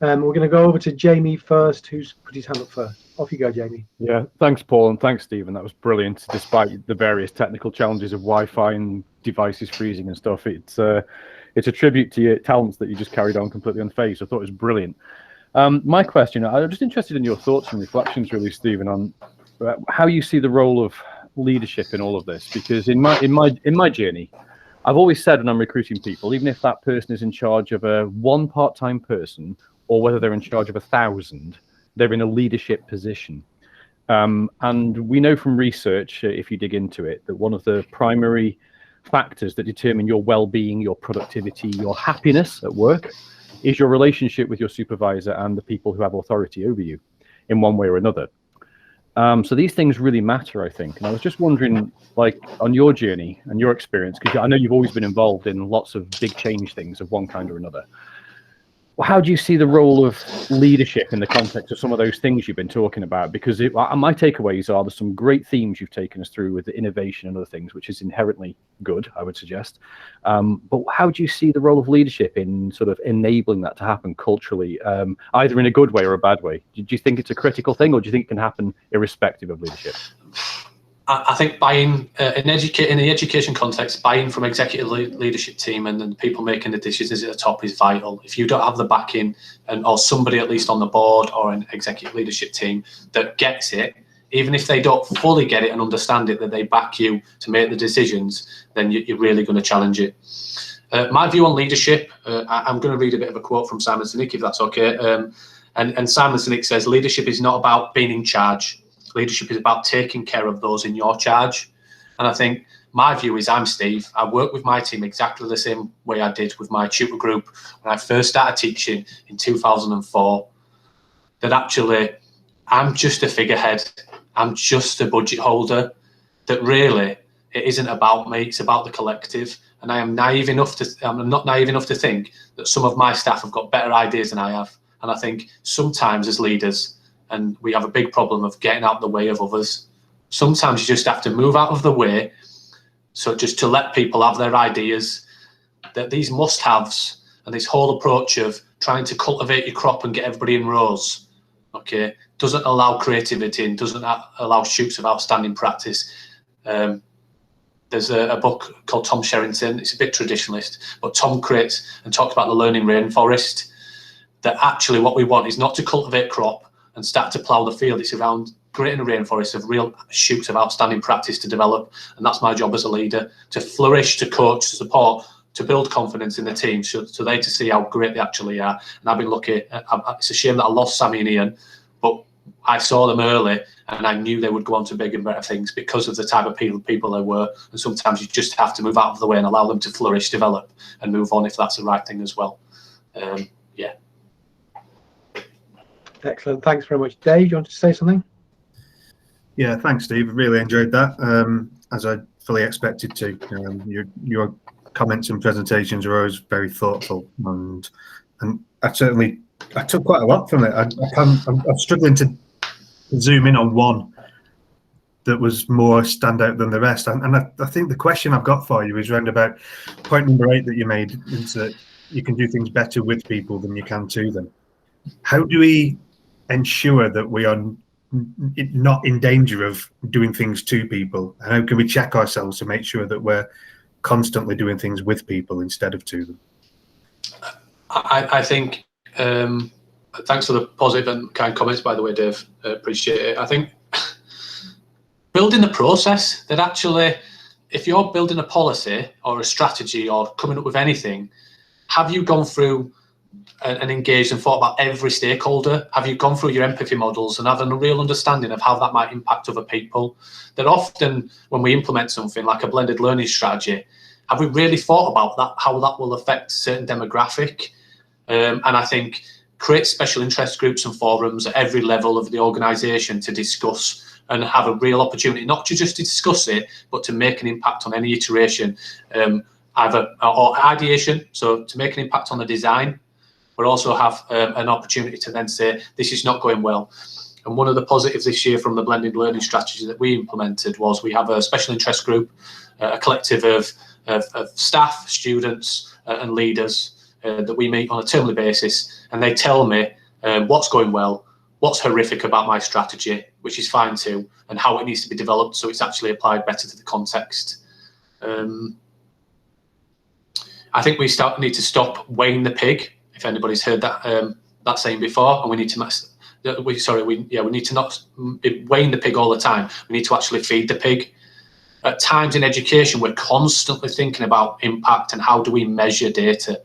we're going to go over to Jamie first, who's put his hand up first. Off you go, Jamie. Yeah, thanks, Paul, and thanks, Stephen. That was brilliant, despite the various technical challenges of Wi-Fi and devices freezing and stuff. It's a tribute to your talents that you just carried on completely unfazed. I thought it was brilliant. My question, I'm just interested in your thoughts and reflections, really, Stephen, on how you see the role of leadership in all of this. Because in my journey, I've always said when I'm recruiting people, even if that person is in charge of one part-time person, or whether they're in charge of 1,000, they're in a leadership position. And we know from research, if you dig into it, that one of the primary factors that determine your well-being, your productivity, your happiness at work is your relationship with your supervisor and the people who have authority over you in one way or another. So these things really matter, I think. And I was just wondering, like, on your journey and your experience, because I know you've always been involved in lots of big change things of one kind or another. Well, how do you see the role of leadership in the context of some of those things you've been talking about? Because my takeaways are there's some great themes you've taken us through with the innovation and other things, which is inherently good, I would suggest. But how do you see the role of leadership in sort of enabling that to happen culturally, either in a good way or a bad way? Do you think it's a critical thing, or do you think it can happen irrespective of leadership? I think buy-in in the education context, buy-in from executive leadership team and then the people making the decisions at the top is vital. If you don't have the backing or somebody at least on the board or an executive leadership team that gets it, even if they don't fully get it and understand it, that they back you to make the decisions, then you're really going to challenge it. My view on leadership, I'm going to read a bit of a quote from Simon Sinek, if that's okay. And Simon Sinek says, leadership is not about being in charge. Leadership is about taking care of those in your charge. And I think my view is I'm Steve. I work with my team exactly the same way I did with my tutor group when I first started teaching in 2004, that actually I'm just a figurehead. I'm just a budget holder, that really it isn't about me, it's about the collective. And I'm not naive enough to think that some of my staff have got better ideas than I have. And I think sometimes as leaders, and we have a big problem of getting out of the way of others. Sometimes you just have to move out of the way. So just to let people have their ideas, that these must-haves and this whole approach of trying to cultivate your crop and get everybody in rows, okay, doesn't allow creativity and doesn't allow shoots of outstanding practice. There's a book called Tom Sherrington. It's a bit traditionalist, but Tom creates and talks about the learning rainforest, that actually what we want is not to cultivate crop and start to plough the field. It's around creating a rainforest of real shoots of outstanding practice to develop. And that's my job as a leader, to flourish, to coach, to support, to build confidence in the team so they to see how great they actually are. And I've been lucky. It's a shame that I lost Sammy and Ian, but I saw them early and I knew they would go on to bigger and better things because of the type of people they were. And sometimes you just have to move out of the way and allow them to flourish, develop, and move on if that's the right thing as well. Yeah. Excellent. Thanks very much. Dave, do you want to say something? Yeah, thanks, Steve. Really enjoyed that, as I fully expected to. You're comments and presentations are always very thoughtful, and I took quite a lot from it. I'm struggling to zoom in on one that was more standout than the rest. And I think the question I've got for you is round about point number 8 that you made, is that you can do things better with people than you can to them. How do we ensure that we are not in danger of doing things to people? And how can we check ourselves to make sure that we're constantly doing things with people instead of to them? I think, thanks for the positive and kind comments, by the way, Dave. Appreciate it. I think building the process that actually, if you're building a policy or a strategy or coming up with anything, have you gone through and engaged and thought about every stakeholder? Have you gone through your empathy models and have a real understanding of how that might impact other people? That often when we implement something like a blended learning strategy, have we really thought about that, how that will affect certain demographic? And I think create special interest groups and forums at every level of the organisation to discuss and have a real opportunity, not to just discuss it, but to make an impact on any iteration, either or ideation, so to make an impact on the design, but also have an opportunity to then say, this is not going well. And one of the positives this year from the blended learning strategy that we implemented was we have a special interest group, a collective of staff, students and leaders that we meet on a termly basis, and they tell me what's going well, what's horrific about my strategy, which is fine too, and how it needs to be developed so it's actually applied better to the context. I think we need to stop weighing the pig, if anybody's heard that saying before, and we need to we need to not be weighing the pig all the time. We need to actually feed the pig. At times in education, we're constantly thinking about impact and how do we measure data.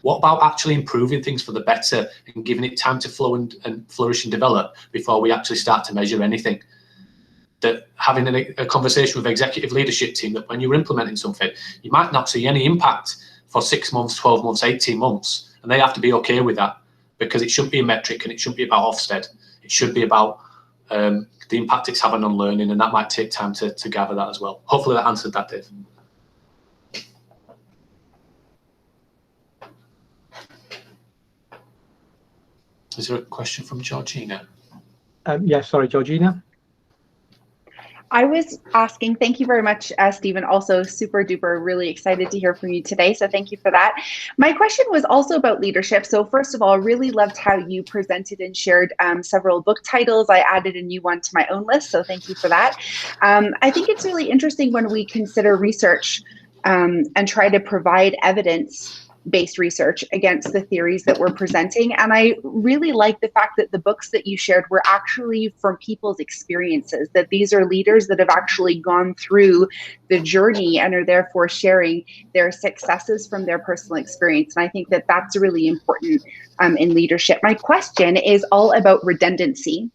What about actually improving things for the better and giving it time to flow and flourish and develop before we actually start to measure anything? That having a conversation with the executive leadership team, that when you're implementing something, you might not see any impact for 6 months, 12 months, 18 months. And they have to be okay with that, because it shouldn't be a metric and it shouldn't be about Ofsted. It should be about the impact it's having on learning, and that might take time to gather that as well. Hopefully that answered that, Dave. Is there a question from Georgina? Yes, sorry, Georgina. I was asking, thank you very much, Stephen, also super duper, really excited to hear from you today. So thank you for that. My question was also about leadership. So first of all, really loved how you presented and shared several book titles. I added a new one to my own list, so thank you for that. I think it's really interesting when we consider research and try to provide evidence-based research against the theories that we're presenting. And I really like the fact that the books that you shared were actually from people's experiences, that these are leaders that have actually gone through the journey and are therefore sharing their successes from their personal experience. And I think that that's really important in leadership. My question is all about redundancy.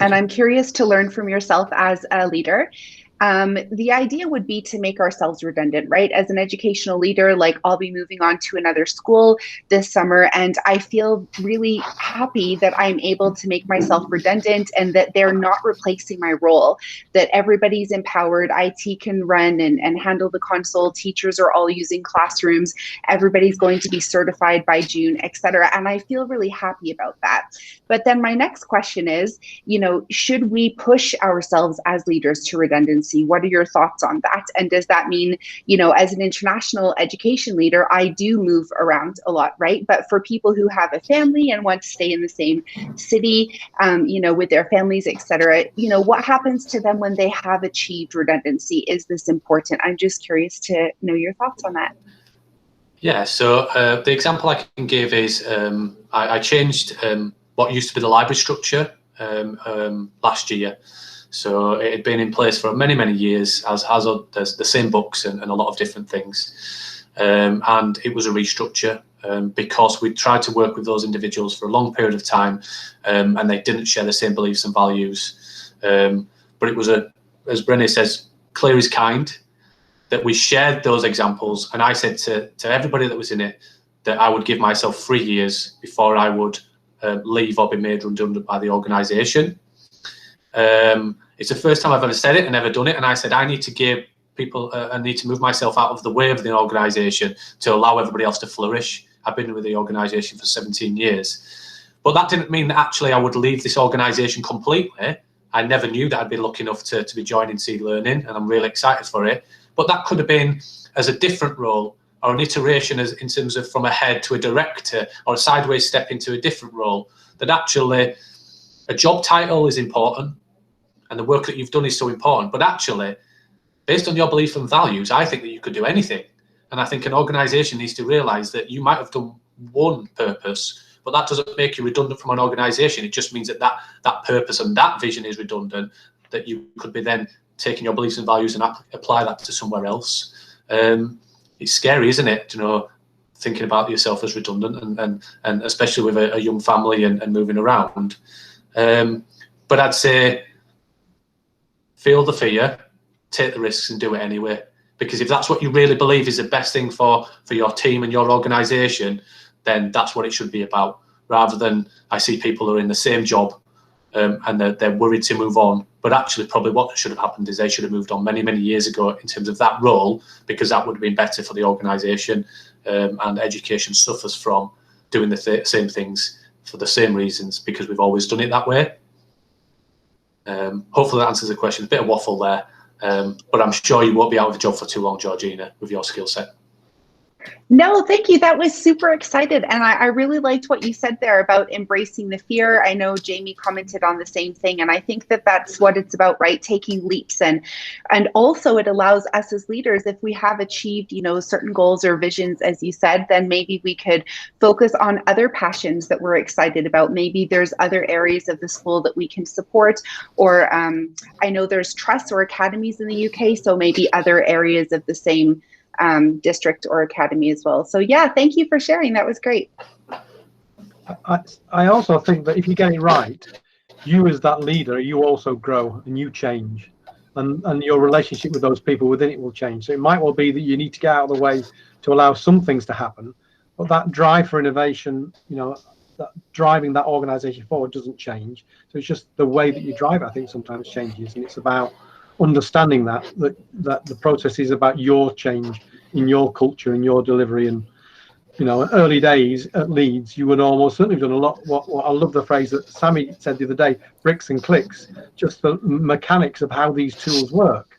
And I'm curious to learn from yourself as a leader. The idea would be to make ourselves redundant, right? As an educational leader, like I'll be moving on to another school this summer, and I feel really happy that I'm able to make myself redundant and that they're not replacing my role, that everybody's empowered, IT can run and handle the console, teachers are all using classrooms, everybody's going to be certified by June, etc. And I feel really happy about that. But then my next question is, should we push ourselves as leaders to redundancy? What are your thoughts on that? And does that mean, as an international education leader, I do move around a lot, right? But for people who have a family and want to stay in the same city, with their families, etc., what happens to them when they have achieved redundancy? Is this important? I'm just curious to know your thoughts on that. Yeah, so the example I can give is I changed what used to be the library structure last year. So it had been in place for many, many years, as the same books and a lot of different things. And it was a restructure because we tried to work with those individuals for a long period of time, and they didn't share the same beliefs and values. But it was, as Brené says, clear is kind, that we shared those examples. And I said to everybody that was in it that I would give myself 3 years before I would leave or be made redundant by the organisation. It's the first time I've ever said it and ever done it. And I said, I need to give people I need to move myself out of the way of the organisation to allow everybody else to flourish. I've been with the organisation for 17 years. But that didn't mean that actually I would leave this organisation completely. I never knew that I'd be lucky enough to be joining Seed Learning, and I'm really excited for it. But that could have been as a different role, or an iteration as in terms of from a head to a director, or a sideways step into a different role. That actually a job title is important, and the work that you've done is so important. But actually, based on your beliefs and values, I think that you could do anything. And I think an organisation needs to realise that you might have done one purpose, but that doesn't make you redundant from an organisation. It just means that that purpose and that vision is redundant, that you could be then taking your beliefs and values and apply that to somewhere else. It's scary, isn't it? You know, thinking about yourself as redundant, and especially with a young family and moving around. But I'd say feel the fear, take the risks and do it anyway. Because if that's what you really believe is the best thing for your team and your organisation, then that's what it should be about. Rather than I see people who are in the same job and they're worried to move on. But actually probably what should have happened is they should have moved on many, many years ago in terms of that role, because that would have been better for the organisation, and education suffers from doing the same things for the same reasons, because we've always done it that way. Hopefully that answers the question. A bit of waffle there, but I'm sure you won't be out of a job for too long, Georgina, with your skill set. No, thank you. That was super excited. And I really liked what you said there about embracing the fear. I know Jamie commented on the same thing. And I think that that's what it's about, right? Taking leaps. And also it allows us as leaders, if we have achieved, you know, certain goals or visions, as you said, then maybe we could focus on other passions that we're excited about. Maybe there's other areas of the school that we can support, or I know there's trusts or academies in the UK. So maybe other areas of the same district or academy as well. So yeah, thank you for sharing. That was great. I also think that if you get it right, you as that leader, you also grow and you change, and your relationship with those people within it will change. So it might well be that you need to get out of the way to allow some things to happen, but that drive for innovation, you know, that driving that organization forward doesn't change. So it's just the way that you drive, I think, sometimes changes, and it's about understanding that the process is about your change in your culture, in your delivery. And you know, in early days at Leeds, you would almost certainly have done a lot. What I love the phrase that Sammy said the other day, bricks and clicks, just the mechanics of how these tools work,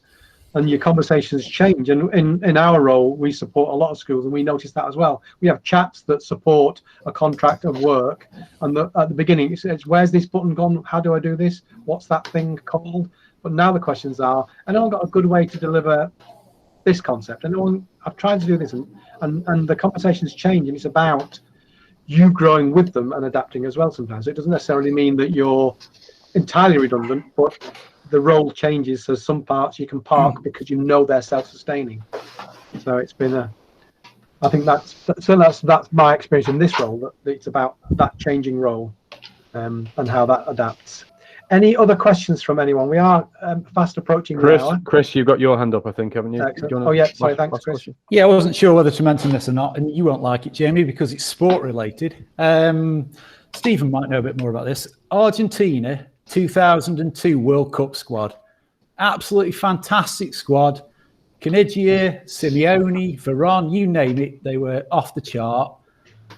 and your conversations change. And in our role, we support a lot of schools, and we notice that as well. We have chats that support a contract of work, and at the beginning it says, where's this button gone? How do I do this? What's that thing called? But now the questions are, and I've got a good way to deliver this concept, and I've tried to do this, and the conversations change, and it's about you growing with them and adapting as well sometimes. So it doesn't necessarily mean that you're entirely redundant, but the role changes. So some parts you can park because you know they're self-sustaining. So it's been I think that's my experience in this role, that it's about that changing role, and how that adapts. Any other questions from anyone? We are fast approaching the hour. Chris, you've got your hand up, I think, haven't you? Oh yeah, sorry, thanks, Chris. Question? Yeah, I wasn't sure whether to mention this or not, and you won't like it, Jamie, because it's sport related. Stephen might know a bit more about this. Argentina 2002 World Cup squad, absolutely fantastic squad. Canigia, Simeone, Varane, you name it, they were off the chart.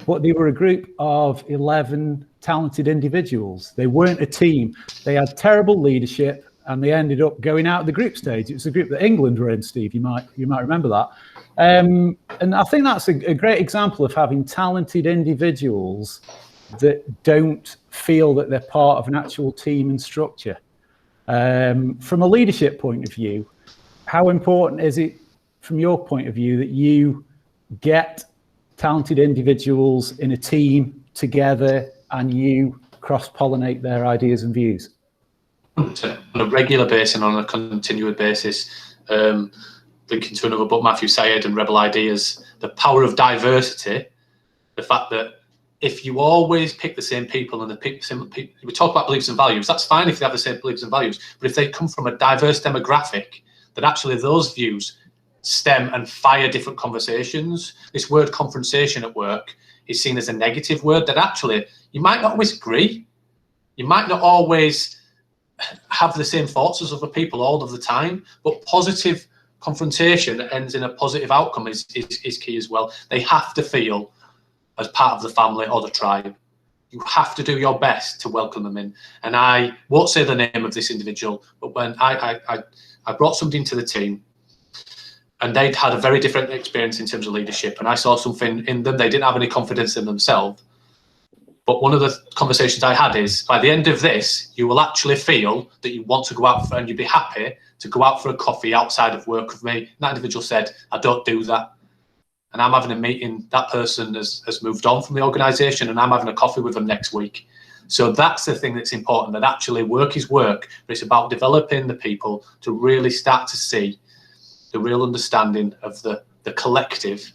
But they were a group of 11 talented individuals. They weren't a team. They had terrible leadership, and they ended up going out of the group stage. It was a group that England were in, Steve. You might remember that. And I think that's a great example of having talented individuals that don't feel that they're part of an actual team and structure. From a leadership point of view, how important is it, from your point of view, that you get talented individuals in a team together and you cross-pollinate their ideas and views? On a regular basis, on a continuous basis, linking to another book, Matthew Syed and Rebel Ideas, the power of diversity, the fact that if you always pick the same people and we talk about beliefs and values, that's fine if they have the same beliefs and values, but if they come from a diverse demographic, that actually those views stem and fire different conversations. This word confrontation at work is seen as a negative word, that actually you might not always agree, you might not always have the same thoughts as other people all of the time, but positive confrontation that ends in a positive outcome is key as well. They have to feel as part of the family or the tribe. You have to do your best to welcome them in. And I won't say the name of this individual, but when I brought somebody into the team, and they'd had a very different experience in terms of leadership, and I saw something in them. They didn't have any confidence in themselves. But one of the conversations I had is, by the end of this, you will actually feel that you want to go out and you'd be happy to go out for a coffee outside of work with me. And that individual said, I don't do that. And I'm having a meeting, that person has moved on from the organisation, and I'm having a coffee with them next week. So that's the thing that's important, that actually work is work, but it's about developing the people to really start to see the real understanding of the collective.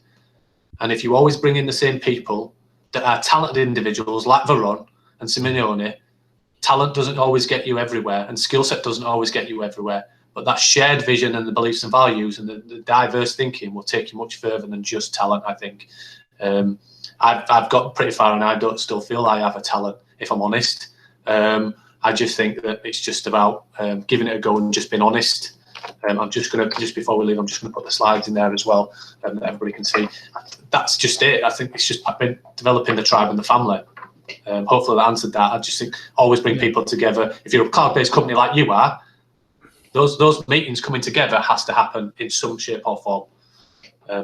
And if you always bring in the same people that are talented individuals like Varun and Simeone, talent doesn't always get you everywhere, and skill set doesn't always get you everywhere. But that shared vision and the beliefs and values and the diverse thinking will take you much further than just talent, I think. I've got pretty far, and I don't still feel I have a talent, if I'm honest. I just think that it's just about giving it a go and just being honest. I'm just going to, just before we leave, I'm just going to put the slides in there as well, that everybody can see. That's just it. I think it's just, I've been developing the tribe and the family. Hopefully that answered that. I just think always bring people together. If you're a cloud-based company like you are, those meetings coming together has to happen in some shape or form.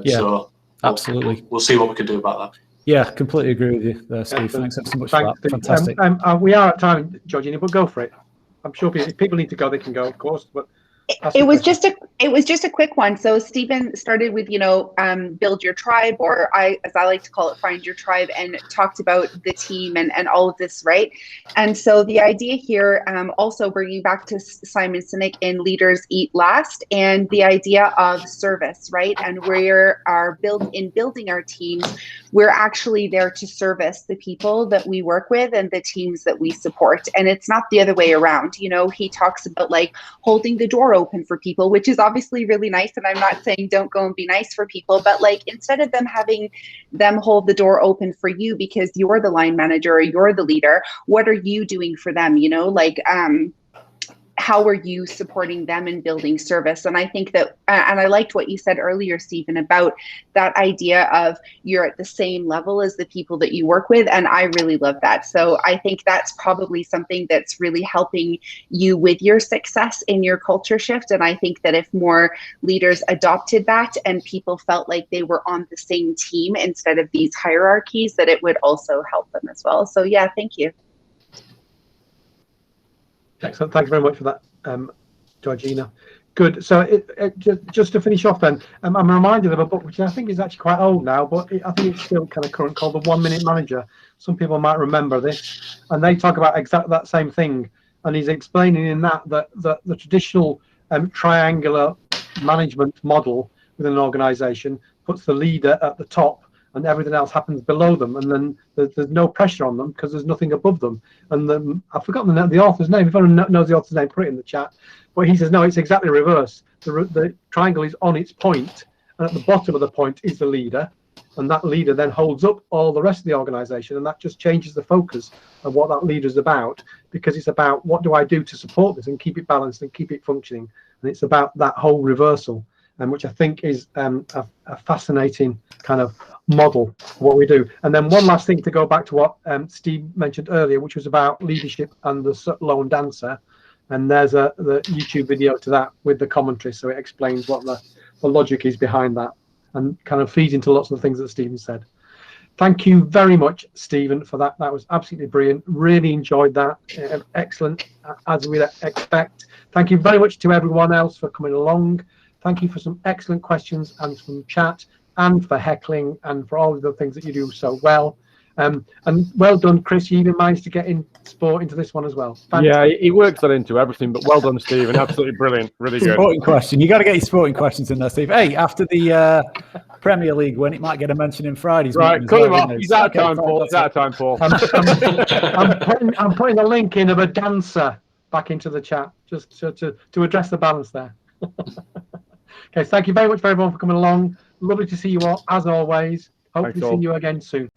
So absolutely. We'll see what we can do about that. Yeah, completely agree with you there, Steve. Thanks ever so much for that. Fantastic. We are at time, Georgina, but go for it. I'm sure if people need to go, they can go, of course. But it was just a quick one. So Stephen started with, build your tribe, or as I like to call it, find your tribe, and talked about the team and all of this, right? And so the idea here, also bringing back to Simon Sinek in Leaders Eat Last, and the idea of service, right? And building our teams, we're actually there to service the people that we work with and the teams that we support. And it's not the other way around. He talks about like holding the door open for people, which is obviously really nice. And I'm not saying don't go and be nice for people, but like instead of them having them hold the door open for you because you're the line manager or you're the leader, what are you doing for them? How are you supporting them in building service? And I think that, and I liked what you said earlier, Stephen, about that idea of you're at the same level as the people that you work with. And I really love that. So I think that's probably something that's really helping you with your success in your culture shift. And I think that if more leaders adopted that and people felt like they were on the same team instead of these hierarchies, that it would also help them as well. So yeah, thank you. Excellent. Thank you very much for that, Georgina. Good. So just to finish off then, I'm reminded of a book which I think is actually quite old now, but I think it's still kind of current, called The 1 Minute Manager. Some people might remember this, and they talk about exactly that same thing. And he's explaining in that the traditional triangular management model within an organization puts the leader at the top, and everything else happens below them, and then there's no pressure on them because there's nothing above them. And I've forgotten the author's name. If anyone knows the author's name, put it in the chat. But he says, no, it's exactly reverse. The triangle is on its point, and at the bottom of the point is the leader, and that leader then holds up all the rest of the organization, and that just changes the focus of what that leader is about, because it's about what do I do to support this and keep it balanced and keep it functioning. And it's about that whole reversal, which I think is a fascinating kind of model of what we do. And then one last thing to go back to what Steve mentioned earlier, which was about leadership and the lone dancer. And there's the YouTube video to that with the commentary, so it explains what the logic is behind that and kind of feeds into lots of the things that Stephen said. Thank you very much, Stephen, for that. That was absolutely brilliant. Really enjoyed that. Excellent, as we'd expect. Thank you very much to everyone else for coming along. Thank you for some excellent questions and some chat, and for heckling, and for all of the things that you do so well. And well done, Chris. You even managed to get in sport into this one as well. Fantastic. Yeah, he works that into everything, but well done, Stephen. Absolutely brilliant. Really good. Sporting question. You got to get your sporting questions in there, Steve. Hey, after the Premier League win, it might get a mention in Friday's. Right, cut him off. He's out of time, Paul. He's out of time, Paul. I'm putting a link in of a dancer back into the chat, just to address the balance there. Okay, thank you very much for everyone for coming along. Lovely to see you all, as always. Hope to see you again soon.